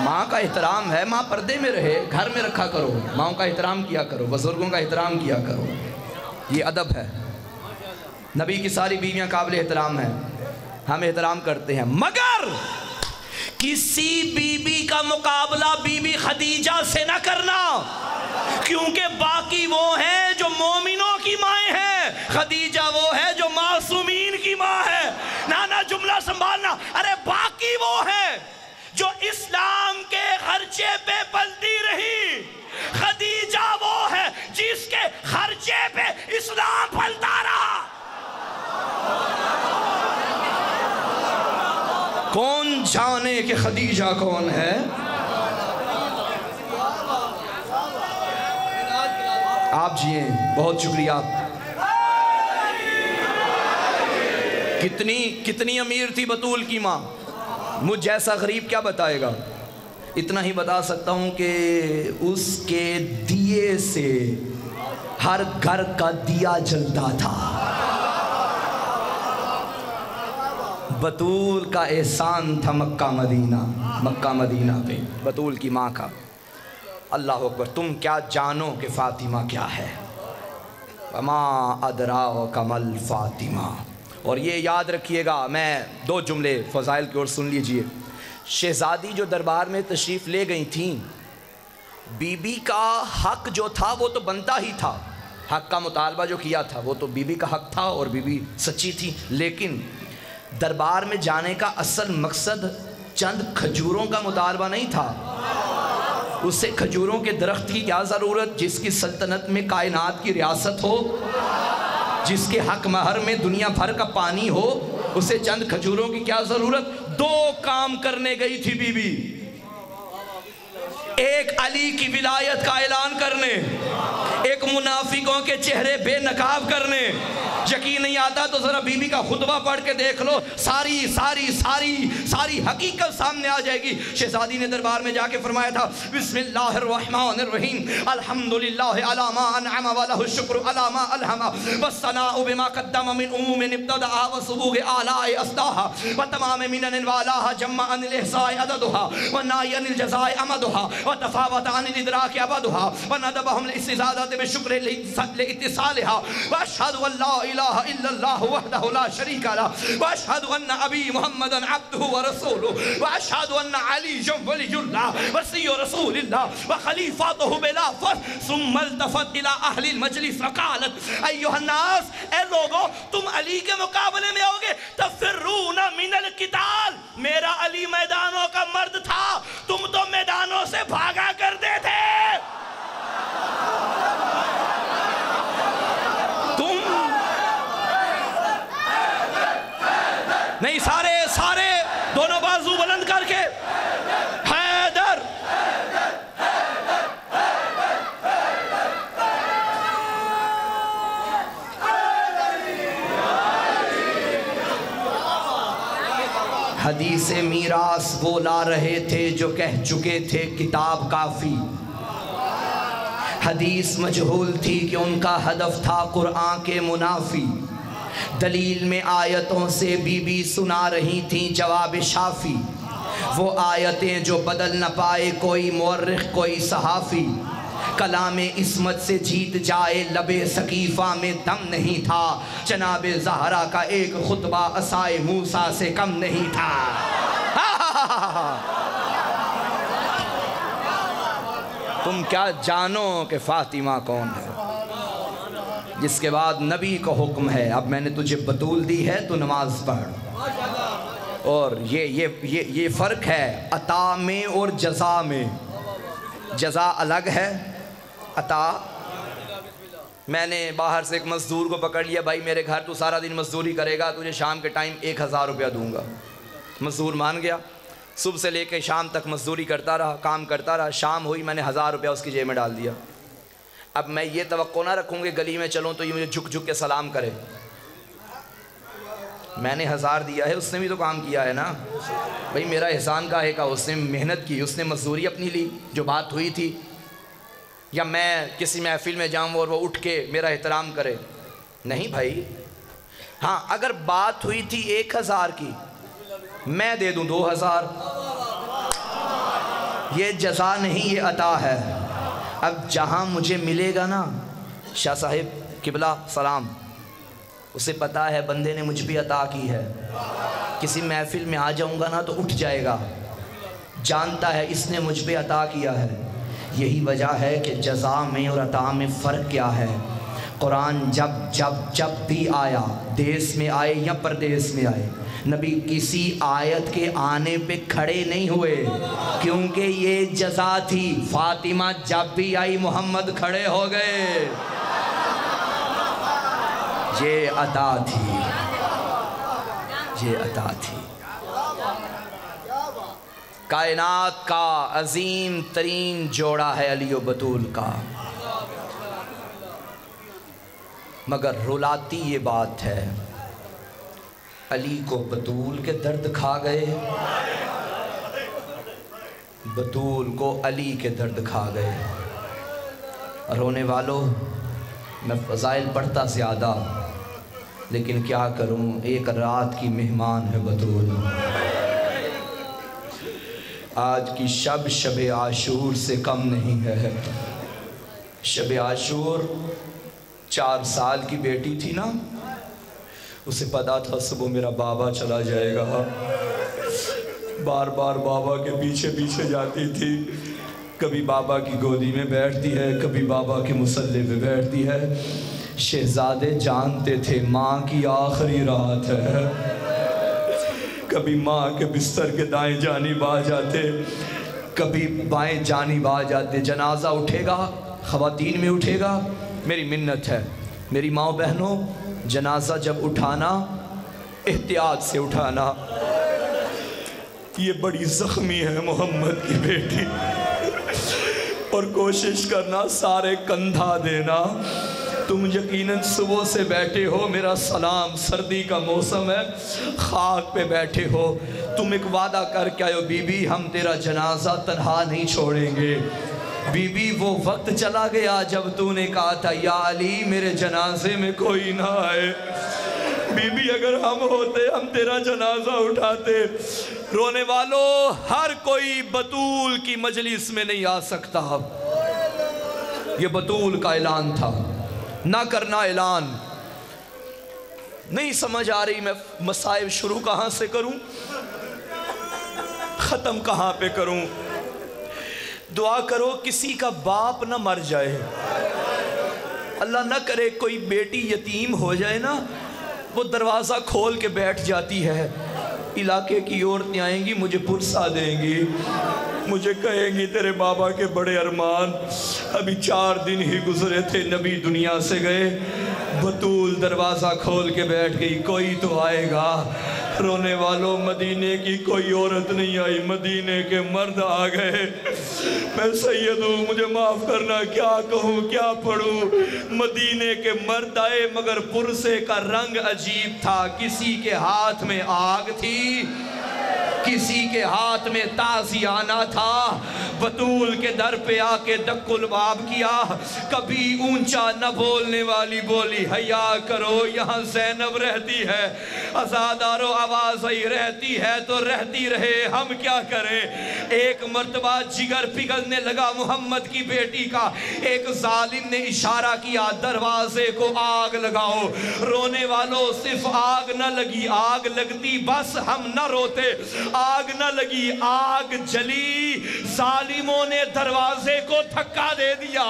ماں کا احترام ہے، ماں پردے میں رہے، گھر میں رکھا کرو، ماؤں کا احترام کیا کرو، بزرگوں کا احترام کیا کرو، یہ ادب ہے۔ نبی کی ساری بیویاں قابل احترام ہیں، ہم احترام کرتے ہیں، مگر کسی بی بی کا مقابلہ بی بی خدیجہ سے نہ کرنا، کیونکہ باقی وہ ہیں جو مومنوں کی مائیں ہیں، خدیجہ وہ ہے جو معصومین کی ماں ہے۔ نانا جملہ سنبھالنا، ارے باقی وہ ہیں جو اسلام کے خرچے پہ پلتی رہی، خدیجہ وہ ہے جس کے خرچے پہ اسلام پلتا رہا۔ کون جانے کہ خدیجہ کون ہے؟ آپ جئیں، بہت شکریہ۔ کتنی امیر تھی بطول کی ماں، مجھ جیسا غریب کیا بتائے گا؟ اتنا ہی بتا سکتا ہوں کہ اس کے دیے سے ہر گھر کا دیا جلتا تھا۔ بطول کا احسان تھا مکہ مدینہ پہ، بطول کی ماں کا۔ اللہ اکبر، تم کیا جانو کہ فاطمہ کیا ہے، وما ادراک مل فاطمہ۔ اور یہ یاد رکھیے گا، میں دو جملے فضائل کی اور سن لیجئے۔ شہزادی جو دربار میں تشریف لے گئی تھیں، بی بی کا حق جو تھا وہ تو بنتا ہی تھا، حق کا مطالبہ جو کیا تھا وہ تو بی بی کا حق تھا اور بی بی سچی تھی، لیکن دربار میں جانے کا اصل مقصد چند کھجوروں کا مطالبہ نہیں تھا۔ اس سے کھجوروں کے درخت کی کیا ضرورت، جس کی سلطنت میں کائنات کی ریاست ہو، جس کے حق مہر میں دنیا بھر کا پانی ہو، اسے چند کھجوروں کی کیا ضرورت؟ دو کام کرنے گئی تھی بی بی، ایک علی کی ولایت کا اعلان کرنے، ایک منافقوں کے چہرے بے نقاب کرنے۔ یقین نہیں آتا تو ذرا بی بی کا خطبہ پڑھ کے دیکھ لو، ساری حقیقت سامنے آ جائے گی۔ شہزادی نے دربار میں جا کے فرمایا تھا، بسم اللہ الرحمن الرحیم، الحمدللہ علی ما انعم ولہ الشکر علی ما الہم، والثناء بما قدم من عموم ابتدأ وصبوغ آلاء اسداها وتمام منن والاها جمع عن الاحصاء عددها ونائی عن الجزاء امدها وتفاوت عن الادراک ابدها وندبهم الاستزادة بالشکر لاتصالها واشهد ان لا الہ الا اللہ وحدہ لا شریک لہ واشہد ان ابی محمد عبدہ ورسولہ واشہد ان علی ولی اللہ وصی رسول اللہ وخلیفاتہ بلا فرق ثم التفت الى اہل المجلس فقالت ایہا الناس، اے لوگو تم علی کے مقابلے میں ہوگے، تفرون من القتال، میرا علی میدانوں کا مرد تھا، تم تو میدانوں سے بھاگا کرتے تھے۔ نہیں، سارے دونوں بازو بلند کر کے حیدر۔ میراث وہ لا رہے تھے جو کہہ چکے تھے کتاب کافی۔ حدیث مجہول تھی کہ ان کا ہدف تھا قرآن کے منافی۔ دلیل میں آیتوں سے بی بی سنا رہی تھیں جواب شافی، وہ آیتیں جو بدل نہ پائے کوئی مورخ کوئی صحافی۔ کلام عصمت سے جیت جائے لب سقیفہ میں دم نہیں تھا، جناب زہرا کا ایک خطبہ عصائے موسیٰ سے کم نہیں تھا۔ تم کیا جانو کہ فاطمہ کون ہے، جس کے بعد نبی کو حکم ہے اب میں نے تجھے بطول دی ہے تو نماز پڑھ۔ اور یہ فرق ہے عطا میں اور جزا میں۔ جزا الگ ہے، عطا۔ میں نے باہر سے ایک مزدور کو پکڑ لیا، بھائی میرے گھر تو سارا دن مزدوری کرے گا، تجھے شام کے ٹائم 1000 روپیہ دوں گا۔ مزدور مان گیا، صبح سے لے کے شام تک مزدوری کرتا رہا، کام کرتا رہا۔ شام ہوئی، میں نے 1000 روپیہ اس کی جیب میں ڈال دیا۔ اب میں یہ توقع نہ رکھوں گے گلی میں چلوں تو یہ مجھے جھک جھک کے سلام کرے۔ میں نے 1000 دیا ہے، اس نے بھی تو کام کیا ہے نا بھئی، میرا احسان کا ہے کہ اس نے محنت کی، اس نے مزدوری اپنی لی جو بات ہوئی تھی۔ یا میں کسی محفل میں جاؤں اور وہ اٹھ کے میرا احترام کرے؟ نہیں بھائی۔ ہاں اگر بات ہوئی تھی 1000 کی، میں دے دوں 2000، یہ جزا نہیں، یہ عطا ہے۔ اب جہاں مجھے ملے گا نا، شاہ صاحب قبلہ سلام، اسے پتا ہے بندے نے مجھ پہ عطا کی ہے۔ کسی محفل میں آ جاؤں گا نا تو اٹھ جائے گا، جانتا ہے اس نے مجھ پہ عطا کیا ہے۔ یہی وجہ ہے کہ جزا میں اور عطا میں فرق کیا ہے۔ قرآن جب بھی آیا، دیس میں آئے یا پردیس میں آئے، نبی کسی آیت کے آنے پہ کھڑے نہیں ہوئے، کیونکہ یہ جزا تھی۔ فاطمہ جب بھی آئی محمد کھڑے ہو گئے، یہ عطا تھی، یہ عطا تھی۔ کائنات کا عظیم ترین جوڑا ہے علی و بطول کا، مگر رلاتی یہ بات ہے علی کو بطول کے درد کھا گئے، بطول کو علی کے درد کھا گئے۔ رونے والوں، میں فضائل پڑھتا زیادہ، لیکن کیا کروں، ایک رات کی مہمان ہے بطول۔ آج کی شب عاشور سے کم نہیں ہے۔ شب عاشور 4 سال کی بیٹی تھی نا، اسے پتا تھا صبح میرا بابا چلا جائے گا، بار بار بابا کے پیچھے پیچھے جاتی تھی، کبھی بابا کی گودی میں بیٹھتی ہے، کبھی بابا کے مصلے پہ بیٹھتی ہے۔ شہزادے جانتے تھے ماں کی آخری رات ہے، کبھی ماں کے بستر کے دائیں جانب آ جاتے، کبھی بائیں جانب آ جاتے۔ جنازہ اٹھے گا، خواتین میں اٹھے گا، میری منت ہے میری ماں بہنوں، جنازہ جب اٹھانا احتیاط سے اٹھانا۔ یہ بڑی زخمی ہے محمد کی بیٹی، اور کوشش کرنا سارے کندھا دینا۔ تم یقیناً صبح سے بیٹھے ہو، میرا سلام، سردی کا موسم ہے، خاک پہ بیٹھے ہو، تم ایک وعدہ کر کے آئے ہو، بی بی ہم تیرا جنازہ تنہا نہیں چھوڑیں گے۔ بی بی وہ وقت چلا گیا جب تو نے کہا تھا یا علی میرے جنازے میں کوئی نہ آئے۔ بی بی اگر ہم ہوتے ہم تیرا جنازہ اٹھاتے۔ رونے والوں، ہر کوئی بطول کی مجلس میں نہیں آ سکتا، یہ بطول کا اعلان تھا، نہ کرنا اعلان۔ نہیں سمجھ آ رہی میں مصائب شروع کہاں سے کروں، ختم کہاں پہ کروں۔ دعا کرو کسی کا باپ نہ مر جائے، اللہ نہ کرے کوئی بیٹی یتیم ہو جائے نا، وہ دروازہ کھول کے بیٹھ جاتی ہے، علاقے کی عورتیں آئیں گی، مجھے پرسا دیں گی، مجھے کہیں گی تیرے بابا کے بڑے ارمان، ابھی 4 دن ہی گزرے تھے نبی دنیا سے گئے۔ بطول دروازہ کھول کے بیٹھ گئی، کوئی تو آئے گا۔ رونے والوں، مدینے کی کوئی عورت نہیں آئی، مدینے کے مرد آ گئے۔ میں سید ہوں، مجھے معاف کرنا، کیا کہوں کیا پڑھوں۔ مدینے کے مرد آئے مگر پرسے کا رنگ عجیب تھا، کسی کے ہاتھ میں آگ تھی، کسی کے ہاتھ میں تازیانہ تھا، بطول کے در پہ آ کے دق الباب کیا، کبھی اونچا نہ بولنے والی بولی حیا کرو یہاں زینب رہتی ہے، عزادارو آواز ہی رہتی ہے تو رہتی رہے، ہم کیا کریں۔ ایک مرتبہ جگر پگھلنے لگا محمد کی بیٹی کا، ایک ظالم نے اشارہ کیا دروازے کو آگ لگاؤ، رونے والوں صرف آگ نہ لگی، آگ لگتی بس ہم نہ روتے، آگ نہ لگی آگ جلی، ظالموں نے دروازے کو دھکا دے دیا۔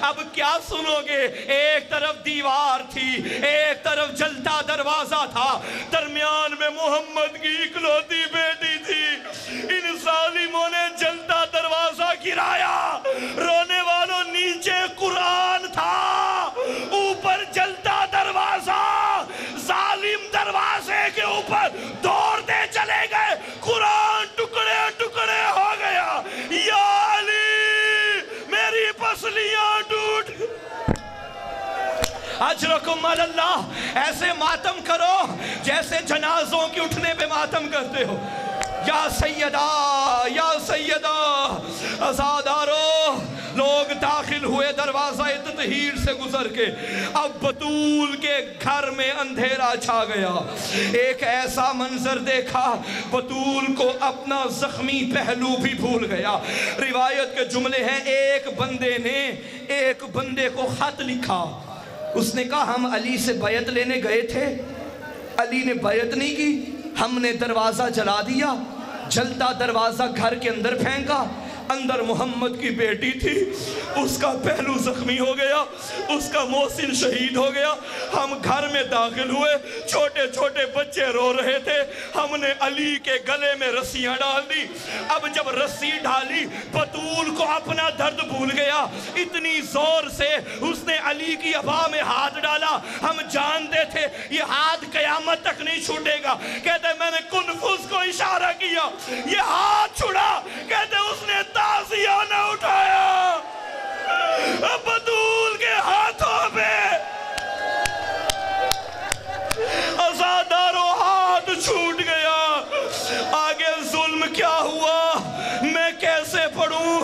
اب کیا سنو گے، ایک طرف دیوار تھی، ایک طرف جلتا دروازہ تھا، درمیان میں محمد کی اکلوتی بیٹی تھی، ان ظالموں نے جلتا دروازہ گرایا، رونے والوں نیچے قرآن تھا، اوپر جلتا دروازہ، ظالم دروازے کے اوپر دوڑتے چلے گئے، قرآن ٹکڑے ٹکڑے ہو گیا، یا علی میری پسلیاں ٹوٹ۔ اجرکم اللہ، ایسے ماتم کرو جیسے جنازوں کی اٹھنے پہ ماتم کرتے ہو۔ یا سیدہ یا سیدہ، عزادارو لوگ داخل ہوئے دروازہ تطہیر سے گزر کے، اب بطول کے گھر میں اندھیرا چھا گیا۔ ایک ایسا منظر دیکھا، بطول کو اپنا زخمی پہلو بھی بھول گیا۔ روایت کے جملے ہیں، ایک بندے نے ایک بندے کو خط لکھا، اس نے کہا ہم علی سے بیعت لینے گئے تھے، علی نے بیعت نہیں کی، ہم نے دروازہ جلا دیا، جلتا دروازہ گھر کے اندر پھینکا، اندر محمد کی بیٹی تھی، اس کا پہلو زخمی ہو گیا، اس کا محسن شہید ہو گیا، ہم گھر میں داخل ہوئے، چھوٹے چھوٹے بچے رو رہے تھے، ہم نے علی کے گلے میں رسیاں ڈال دی۔ اب جب رسی ڈالی، بطول کو اپنا درد بھول گیا، اتنی زور سے اس نے علی کی ابا میں ہاتھ ڈالا، ہم جانتے تھے یہ ہاتھ قیامت تک نہیں چھوٹے گا۔ کہتے میں نے کنفس کو اشارہ کیا، یہ ہاتھ چھڑا، کہتے اس نے تازیانہ اٹھایا، بطول کے ہاتھوں پہ عزادارو ہاتھ چھوٹ گیا۔ آگے ظلم کیا ہوا میں کیسے پڑھوں؟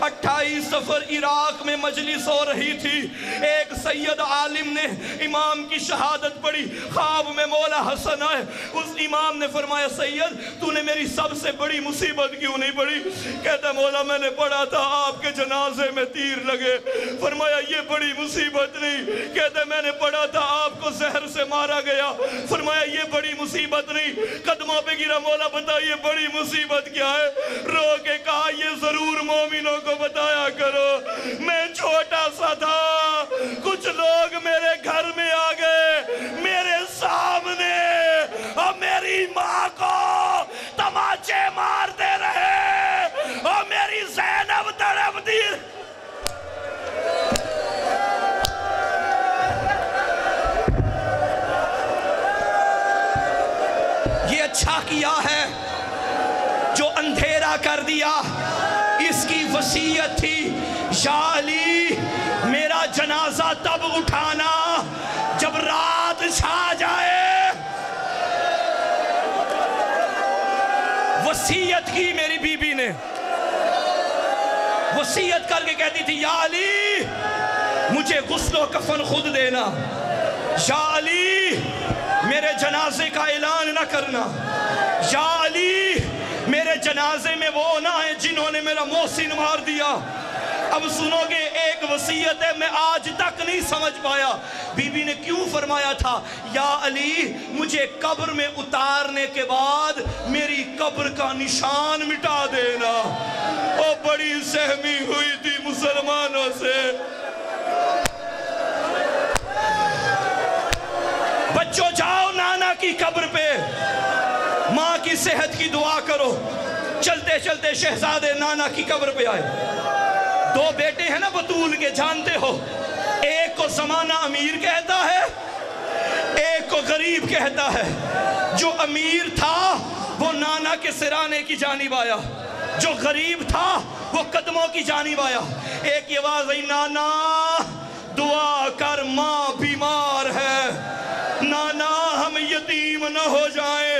28 سفر عراق میں مجلس ہو رہی تھی، ایک سید عالم نے امام کی شہادت پڑھی، خواب میں مولا حسن آئے، اس امام نے فرمایا سید تو نے میری سب سے بڑی مصیبت کیوں نہیں پڑھی؟ کہتا مولا میں نے پڑھا تھا آپ کے جنازے میں تیر لگے۔ فرمایا یہ بڑی مصیبت نہیں۔ کہتا میں نے پڑھا تھا آپ کو زہر سے مارا گیا۔ فرمایا یہ بڑی مصیبت نہیں۔ قدموں پہ گرا، مولا بتا یہ بڑی مصیبت کیا ہے؟ رو کے کہا یہ ضرور مومنوں کو بتایا کرو، میں چھوٹا سا تھا، کچھ لوگ میرے گھر میں آ گئے، میرے سامنے اور میری ماں کو تماچے مارتے رہے اور میری زینب تڑپتی۔ یہ اچھا کیا ہے جو اندھیرا کر دیا، اس کی وصیت تھی یا علی میرا جنازہ تب اٹھانا جب رات چھا جائے۔ وصیت کی میری بی بی نے، وصیت کر کے کہتی تھی یا علی مجھے غسل و کفن خود دینا، یا علی میرے جنازے کا اعلان نہ کرنا، یا علی میرے جنازے میں وہ نہ ہیں جنہوں نے میرا محسن مار دیا۔ اب سنو گے ایک وصیت ہے میں آج تک نہیں سمجھ پایا، بی بی نے کیوں فرمایا تھا یا علی مجھے قبر میں اتارنے کے بعد میری قبر کا نشان مٹا دینا۔ وہ بڑی سہمی ہوئی تھی مسلمانوں سے۔ بچوں جاؤ نانا کی قبر پہ، ماں کی صحت کی دعا کرو۔ چلتے چلتے شہزادے نانا کی قبر پہ آئے، دو بیٹے ہیں نا بطول کے جانتے ہو، ایک کو زمانہ امیر کہتا ہے، ایک کو غریب کہتا ہے۔ جو امیر تھا وہ نانا کے سرانے کی جانب آیا، جو غریب تھا وہ قدموں کی جانب آیا۔ ایک یہ آواز آئی نانا دعا کر ماں بیمار ہے، نانا ہم یتیم نہ ہو جائیں۔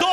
2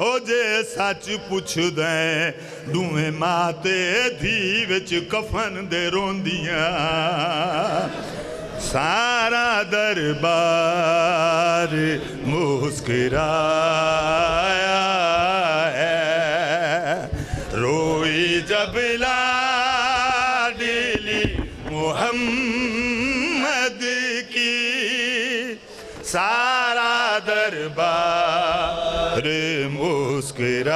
او جے سچ پوچھ دیں دوئے ماتے دھی وچ کفن دے روندیاں سارا دربار مسکرایا ہے روئی جب لاڈلی محمد کی سارا دربار مسکرایا